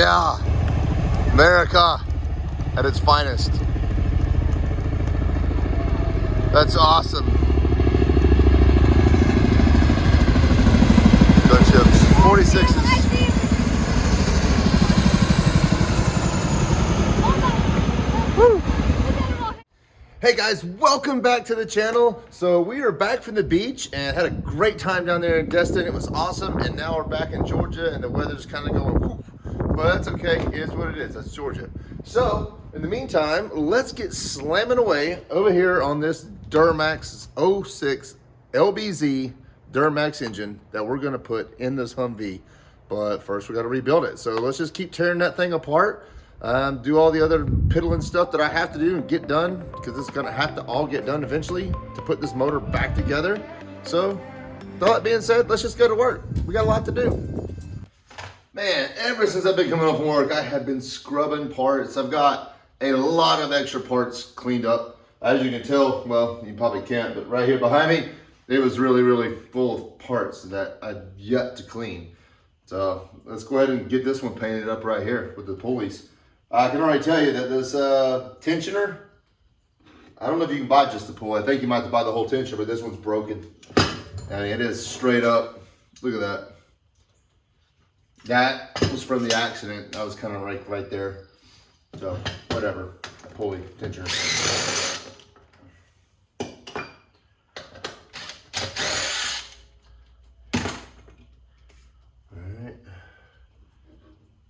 Yeah, America at its finest. That's awesome. Gun chips, 46s. Woo. Hey guys, welcome back to the channel. So we are back from the beach and had a great time down there in Destin. It was awesome, and now we're back in Georgia and the weather's kind of going whoop. But that's okay, it is what it is, that's Georgia. So, in the meantime, let's get slamming away over here on this Duramax 06 LBZ Duramax engine that we're gonna put in this Humvee. But first we gotta rebuild it. So let's just keep tearing that thing apart, do all the other piddling stuff that I have to do and get done, because it's gonna have to all get done eventually to put this motor back together. So, with all that being said, let's just go to work. We got a lot to do. Man, ever since I've been coming home from work, I have been scrubbing parts. I've got a lot of extra parts cleaned up. As you can tell, well, you probably can't, but right here behind me, it was really full of parts that I've yet to clean. So let's go ahead and get this one painted up right here with the pulleys. I can already tell you that this tensioner, I don't know if you can buy just the pulley. I think you might have to buy the whole tensioner, but this one's broken. And it is straight up. Look at that. That was from the accident. That was kind of right there. So, whatever. Pulley, tensioner. Alright.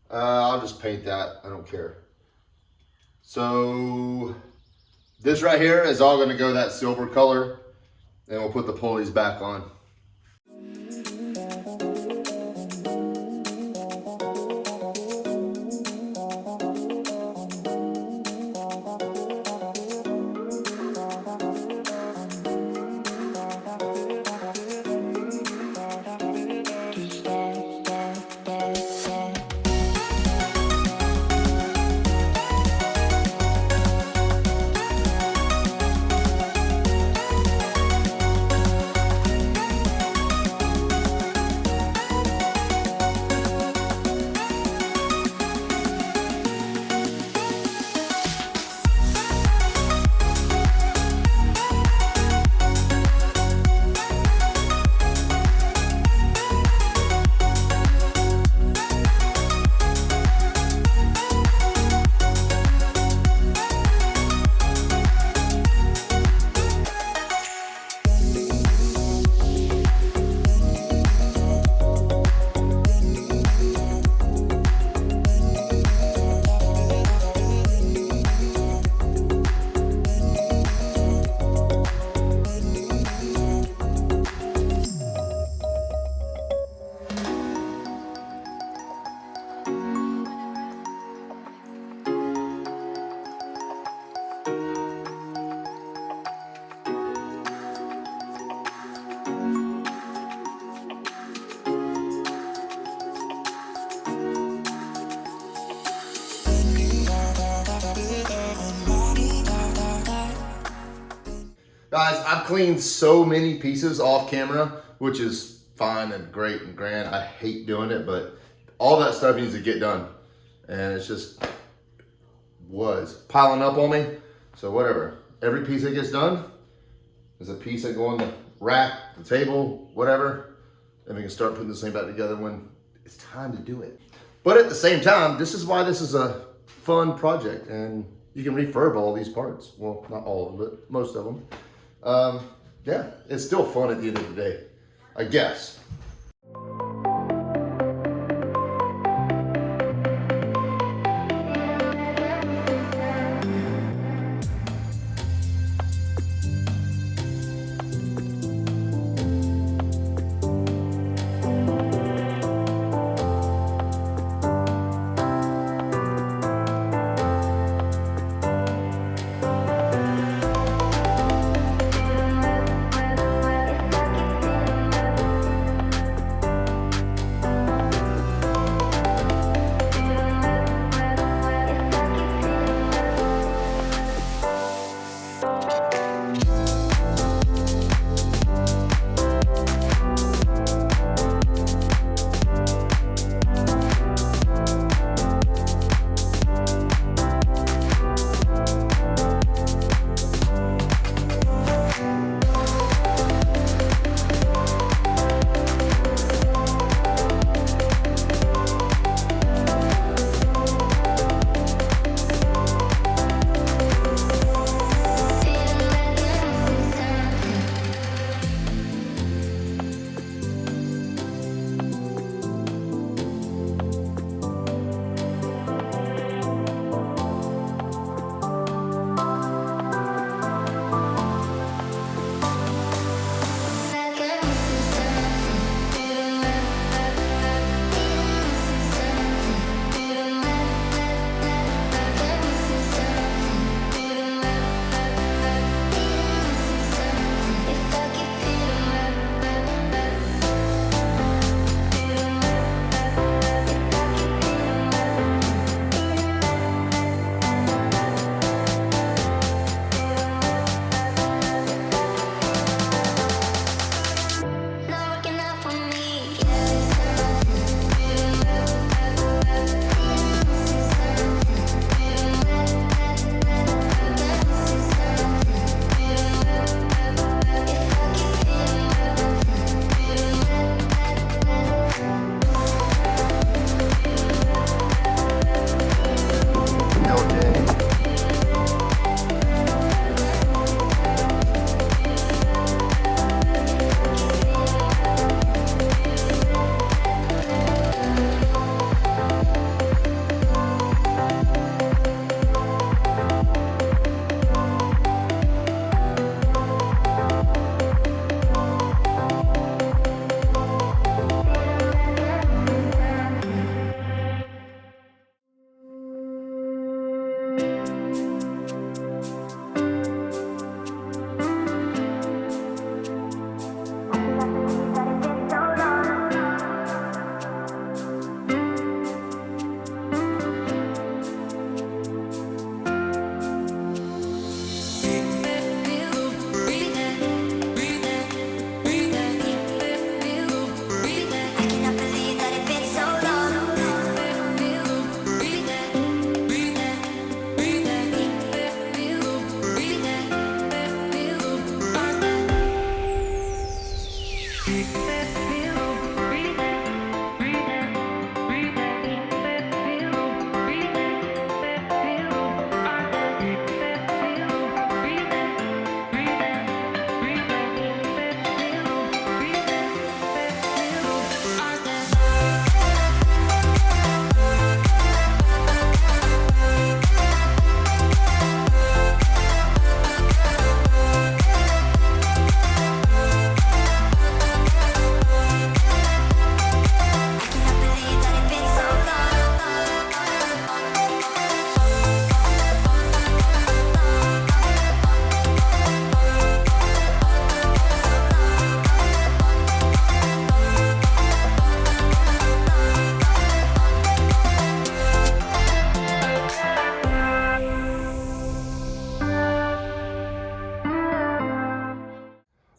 I'll just paint that. I don't care. So, this right here is all going to go that silver color. And we'll put the pulleys back on. Guys, I've cleaned so many pieces off camera, which is fine and great and grand. I hate doing it, but all that stuff needs to get done. And it's just was piling up on me. So whatever, every piece that gets done is a piece that go on the rack, the table, whatever. And we can start putting this thing back together when it's time to do it. But at the same time, this is why this is a fun project, and you can refurb all these parts. Well, not all of them, but most of them. Yeah, it's still fun at the end of the day, I guess.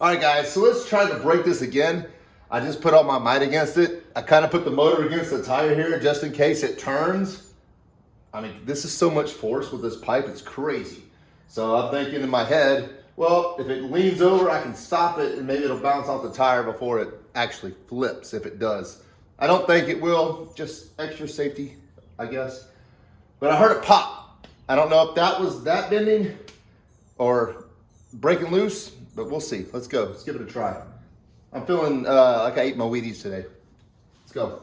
All right, guys, so let's try to break this again. I just put all my might against it. I kind of put the motor against the tire here just in case it turns. I mean, this is so much force with this pipe, it's crazy. So I'm thinking in my head, well, if it leans over, I can stop it and maybe it'll bounce off the tire before it actually flips, if it does. I don't think it will, just extra safety, I guess. But I heard it pop. I don't know if that was that bending or breaking loose, but we'll see. Let's go, let's give it a try. I'm feeling like I ate my Wheaties today. Let's go.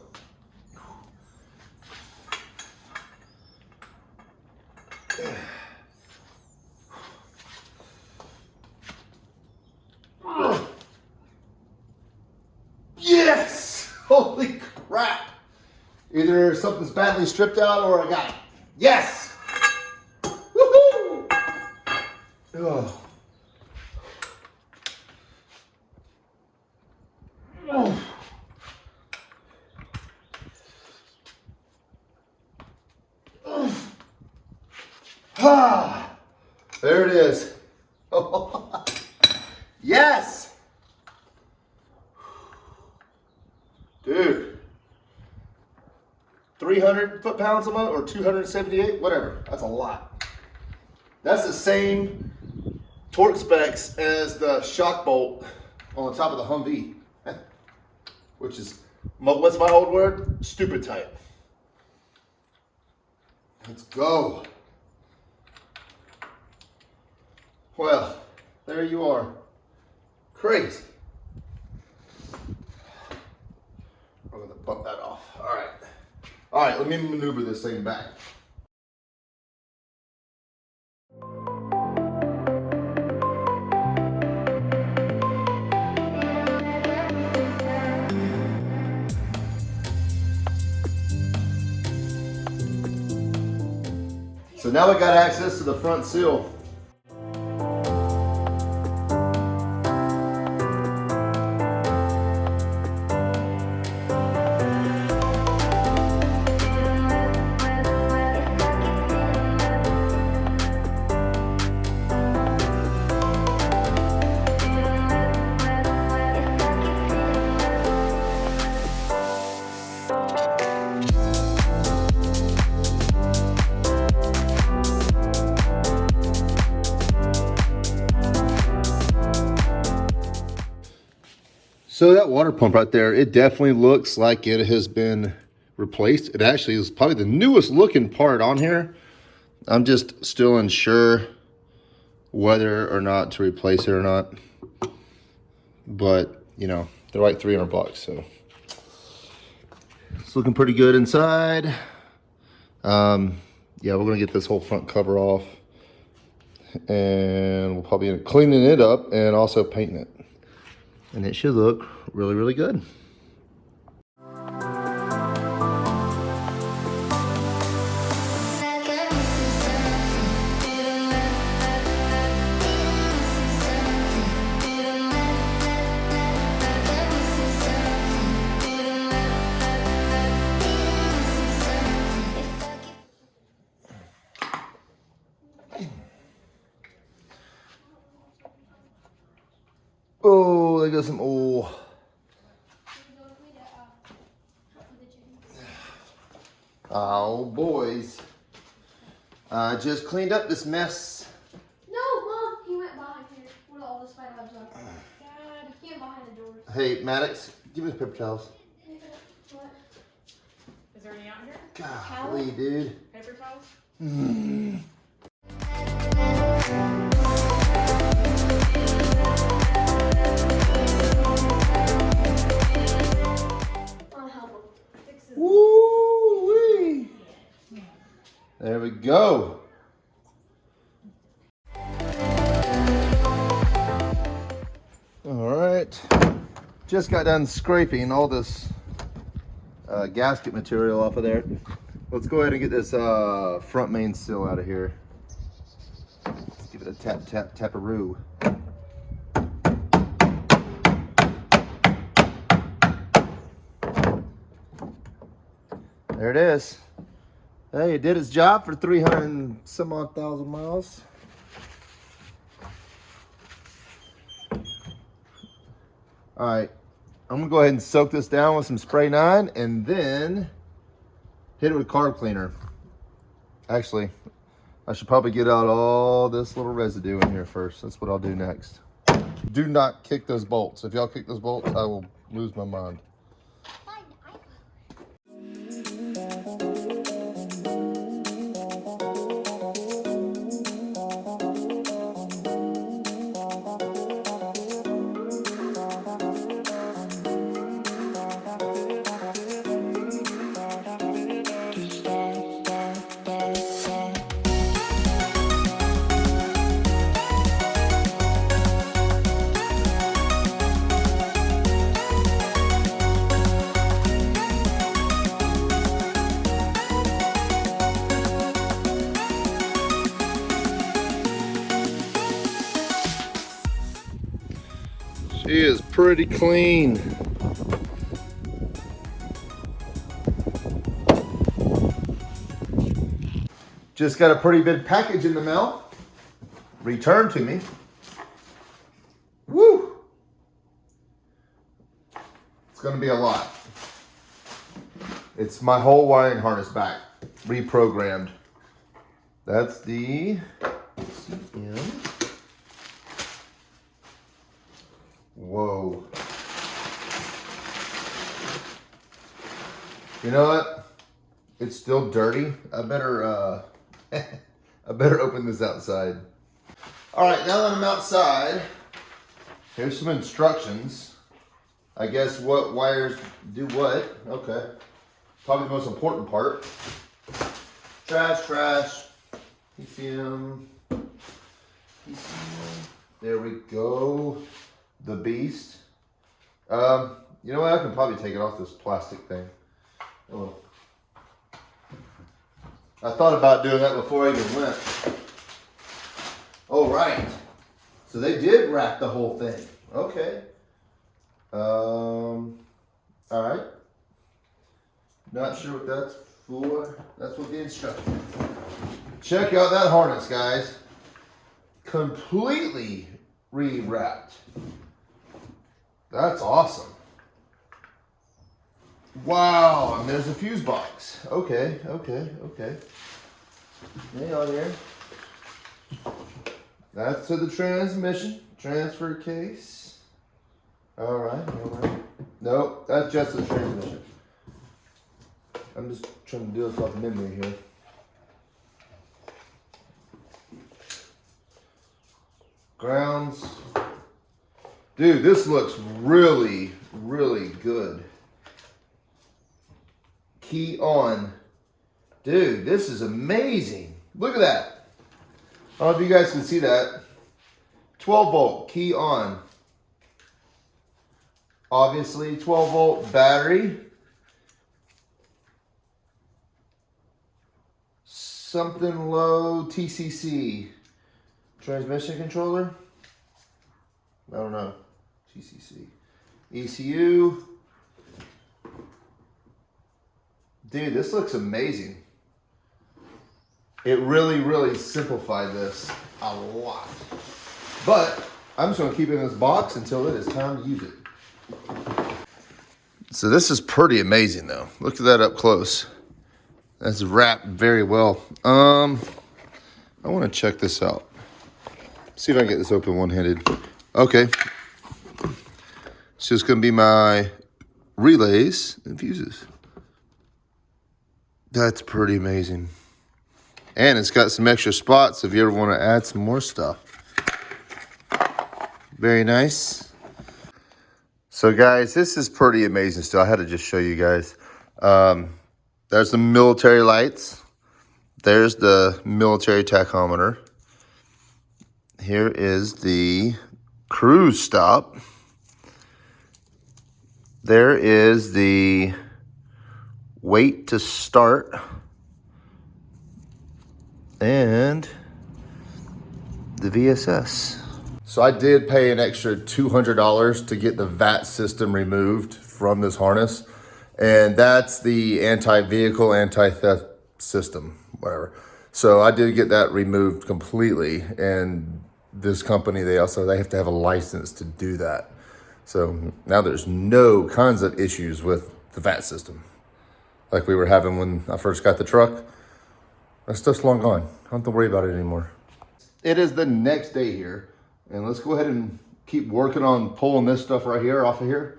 Yes! Holy crap! Either something's badly stripped out or I got it. Yes! Woohoo! Oh. Oh. Ah, there it is. Yes! Dude. 300 foot-pounds a month or 278, whatever. That's a lot. That's the same torque specs as the shock bolt on the top of the Humvee. Which is, what's my old word? Stupid tight. Let's go. Well, there you are. Crazy. I'm gonna bump that off. All right. All right, let me maneuver this thing back. So now we got access to the front seal. So that water pump right there, it definitely looks like it has been replaced. It actually is probably the newest looking part on here. I'm just still unsure whether or not to replace it or not. But, you know, they're like 300 bucks, so. It's looking pretty good inside. Yeah, we're gonna get this whole front cover off. And we'll probably end up cleaning it up and also painting it. And it should look really, really good. Oh, there goes some oil. Oh, boys. I just cleaned up this mess. No, Mom, he went behind here where all the spider webs are. Dad, he went behind the doors. Hey, Maddox, give me the paper towels. What? Is there any out here? Golly, dude. Paper towels? Woo-wee. There we go. All right. Just got done scraping all this gasket material off of there. Let's go ahead and get this front main seal out of here. Let's give it a tap, tap, taparoo. There it is. Hey, it did its job for 300 and some odd thousand miles. All right, I'm gonna go ahead and soak this down with some spray 9 and then hit it with carb cleaner. Actually, I should probably get out all this little residue in here first. That's what I'll do next. Do not kick those bolts. If y'all kick those bolts, I will lose my mind. She is pretty clean. Just got a pretty big package in the mail. Returned to me. Woo! It's gonna be a lot. It's my whole wiring harness back, reprogrammed. That's the CM. Whoa. You know what? It's still dirty. I better I better open this outside. All right, now that I'm outside, here's some instructions. I guess what wires do what. Okay. Probably the most important part. Trash, trash. PCM. There we go. The beast. You know what? I can probably take it off this plastic thing. Oh. I thought about doing that before I even went. Oh, right. So they did wrap the whole thing. Okay. All right. Not sure what that's for. That's what the instruction. Check out that harness, guys. Completely re-wrapped. That's awesome. Wow, and there's a fuse box. Okay. Hang on here. That's to the transmission. Transfer case. All right. Nope, that's just the transmission. I'm just trying to do this off memory here. Grounds. Dude, this looks really, really good. Key on. Dude, this is amazing. Look at that. I don't know if you guys can see that. 12 volt, key on. Obviously, 12 volt battery. Something low, TCC. Transmission controller. I don't know. TCC. ECU. Dude, this looks amazing. It really, really simplified this a lot. But I'm just gonna keep it in this box until it is time to use it. So this is pretty amazing though. Look at that up close. That's wrapped very well. I wanna check this out. See if I can get this open one-handed. Okay. It's just gonna be my relays and fuses. That's pretty amazing. And it's got some extra spots if you ever want to add some more stuff. Very nice. So guys, this is pretty amazing still. I had to just show you guys. There's the military lights. There's the military tachometer. Here is the cruise stop. There is the wait to start. And the VSS. So I did pay an extra $200 to get the VATS system removed from this harness. And that's the anti-vehicle, anti-theft system, whatever. So I did get that removed completely. And this company, they have to have a license to do that. So now there's no kinds of issues with the VATS system like we were having when I first got the truck. That stuff's long gone. I don't have to worry about it anymore. It is the next day here, and let's go ahead and keep working on pulling this stuff right here off of here.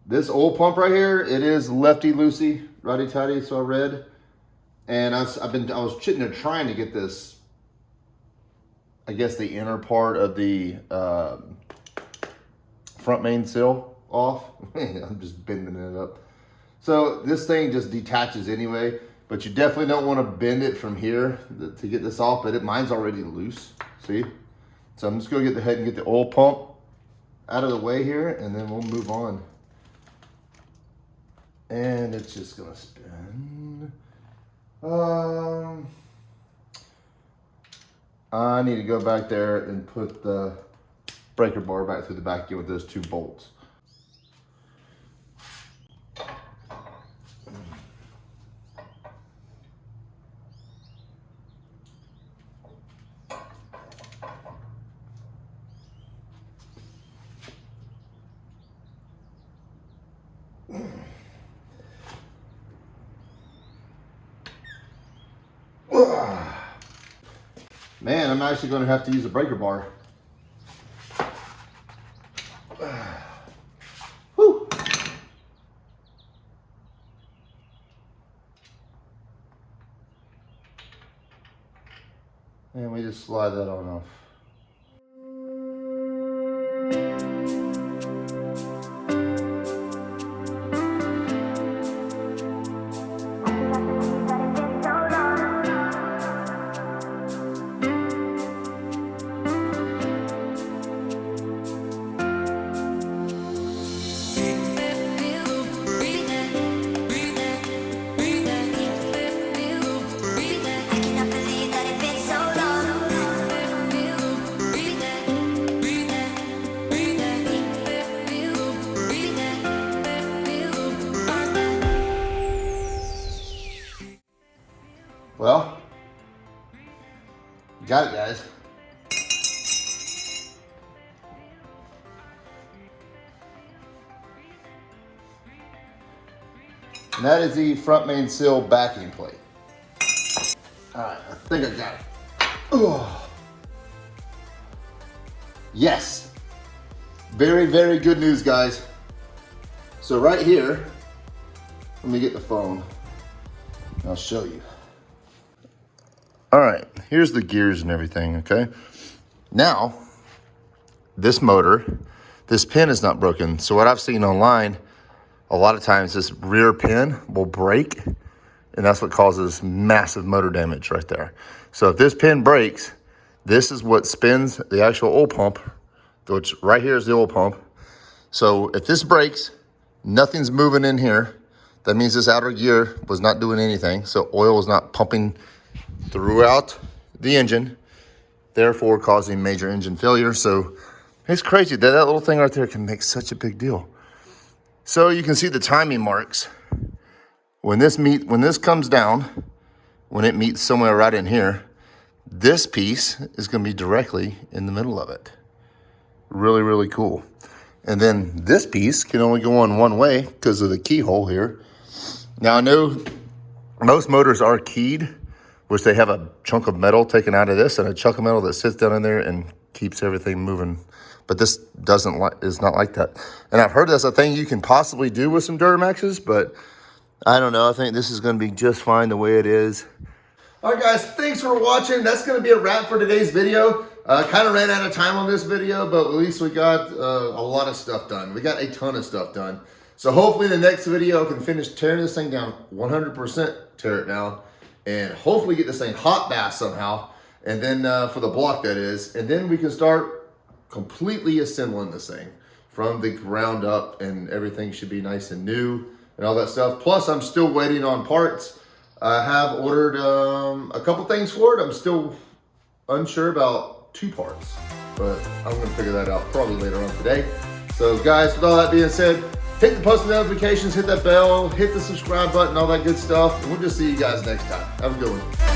This oil pump right here, it is lefty loosey, righty tighty, so I read. And I was sitting there trying to get this, I guess the inner part of the front main seal off. I'm just bending it up. So this thing just detaches anyway, but you definitely don't want to bend it from here to get this off, but mine's already loose, see? So I'm just gonna get ahead and get the oil pump out of the way here, and then we'll move on. And it's just gonna spin. I need to go back there and put the breaker bar back through the back again with those 2 bolts. Man, I'm actually going to have to use a breaker bar. Whew. And we just slide that on off. Well, got it, guys. And that is the front main seal backing plate. All right, I think I got it. Oh. Yes. Very, very good news, guys. So right here, let me get the phone. I'll show you. All right, here's the gears and everything, okay? Now, this motor, this pin is not broken. So what I've seen online, a lot of times this rear pin will break, and that's what causes massive motor damage right there. So if this pin breaks, this is what spins the actual oil pump, which right here is the oil pump. So if this breaks, nothing's moving in here. That means this outer gear was not doing anything. So oil was not pumping throughout the engine, therefore causing major engine failure. So it's crazy that that little thing right there can make such a big deal. So you can see the timing marks. When this comes down, when it meets somewhere right in here, this piece is going to be directly in the middle of it. Really, really cool. And then this piece can only go on one way because of the keyhole here. Now I know most motors are keyed, which they have a chunk of metal taken out of this and a chunk of metal that sits down in there and keeps everything moving. But this is not like that. And I've heard that's a thing you can possibly do with some Duramaxes, but I don't know. I think this is going to be just fine the way it is. All right, guys, thanks for watching. That's going to be a wrap for today's video. Kind of ran out of time on this video, but at least we got a lot of stuff done. We got a ton of stuff done. So hopefully the next video I can finish tearing this thing down, 100% tear it down, and hopefully get this thing hot bath somehow. And then for the block that is, and then we can start completely assembling this thing from the ground up, and everything should be nice and new and all that stuff. Plus I'm still waiting on parts. I have ordered a couple things for it. I'm still unsure about 2 parts, but I'm gonna figure that out probably later on today. So guys, with all that being said, hit the post notifications, hit that bell, hit the subscribe button, all that good stuff. And we'll just see you guys next time. Have a good one.